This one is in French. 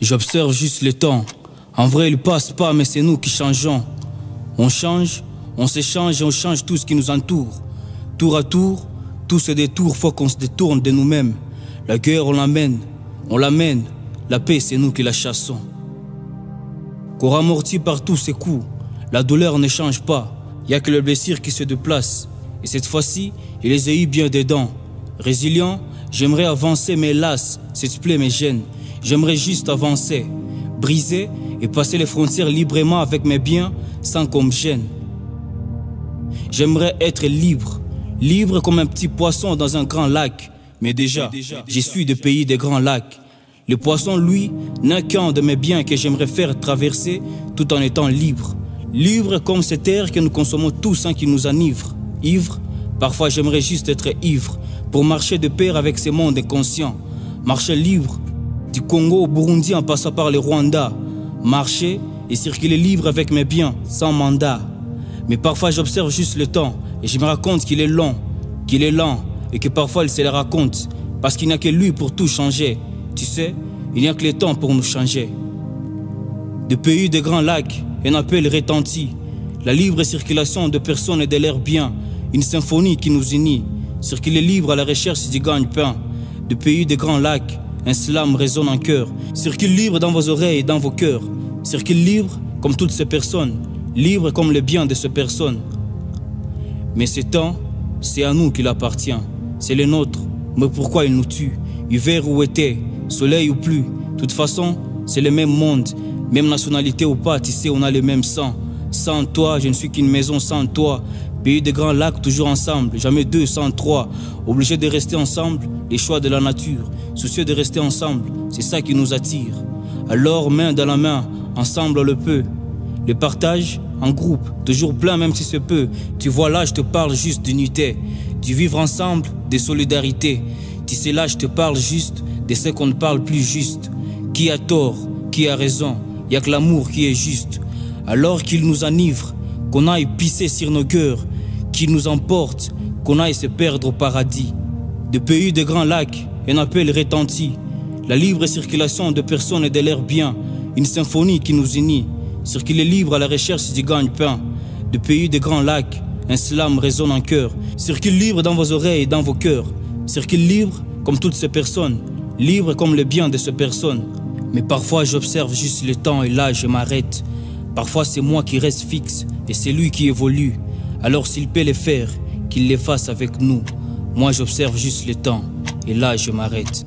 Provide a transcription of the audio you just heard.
J'observe juste le temps. En vrai, il passe pas, mais c'est nous qui changeons. On change, on s'échange et on change tout ce qui nous entoure. Tour à tour, tout se détourne, faut qu'on se détourne de nous-mêmes. La guerre, on l'amène. La paix, c'est nous qui la chassons. Qu'on ramortit par tous ces coups. La douleur ne change pas. Y a que le blessure qui se déplace. Et cette fois-ci, il les a eu bien dedans. Résilient, j'aimerais avancer, mais hélas, cette plaie me gêne. J'aimerais juste avancer, briser et passer les frontières librement avec mes biens sans qu'on me gêne. J'aimerais être libre, libre comme un petit poisson dans un grand lac. Mais déjà, je suis du pays des grands lacs. Le poisson, lui, n'a qu'un de mes biens que j'aimerais faire traverser tout en étant libre. Libre comme cette air que nous consommons tous sans qu'il nous enivre. Ivre, parfois j'aimerais juste être ivre pour marcher de pair avec ces mondes inconscients. Marcher libre, du Congo au Burundi en passant par le Rwanda. Marcher et circuler libre avec mes biens, sans mandat. Mais parfois j'observe juste le temps et je me raconte qu'il est long, qu'il est lent et que parfois il se le raconte. Parce qu'il n'y a que lui pour tout changer. Tu sais, il n'y a que le temps pour nous changer. De pays de grands lacs, un appel retentit. La libre circulation de personnes et de l'air bien. Une symphonie qui nous unit. Circuler libre à la recherche du gagne-pain. De pays de grands lacs, un slam résonne en cœur. Circule libre dans vos oreilles et dans vos cœurs. Circule libre comme toutes ces personnes. Libre comme le bien de ces personnes. Mais ce temps, c'est à nous qu'il appartient. C'est le nôtre. Mais pourquoi il nous tue? Hiver ou été, soleil ou pluie. De toute façon, c'est le même monde. Même nationalité ou pas, tu sais, on a le même sang. Sans toi, je ne suis qu'une maison sans toi. Pays de grands lacs, toujours ensemble. Jamais deux sans trois. Obligés de rester ensemble, les choix de la nature. Soucieux de rester ensemble, c'est ça qui nous attire. Alors, main dans la main, ensemble on le peut. Le partage, en groupe, toujours plein même si c'est peu. Tu vois là, je te parle juste d'unité. Du vivre ensemble, de solidarité. Tu sais là, je te parle juste de ce qu'on ne parle plus juste. Qui a tort, qui a raison, y a que l'amour qui est juste. Alors qu'il nous enivre, qu'on aille pisser sur nos cœurs, qu'il nous emporte, qu'on aille se perdre au paradis. De pays de grands lacs, un appel retentit. La libre circulation de personnes et de l'air bien, une symphonie qui nous unit. Circuler libre à la recherche du gagne-pain. De pays de grands lacs, un slam résonne en cœur. Circule libre dans vos oreilles et dans vos cœurs. Circule libre comme toutes ces personnes, libre comme le bien de ces personnes. Mais parfois j'observe juste le temps et là je m'arrête. Parfois c'est moi qui reste fixe et c'est lui qui évolue. Alors s'il peut le faire, qu'il le fasse avec nous. Moi j'observe juste le temps et là je m'arrête.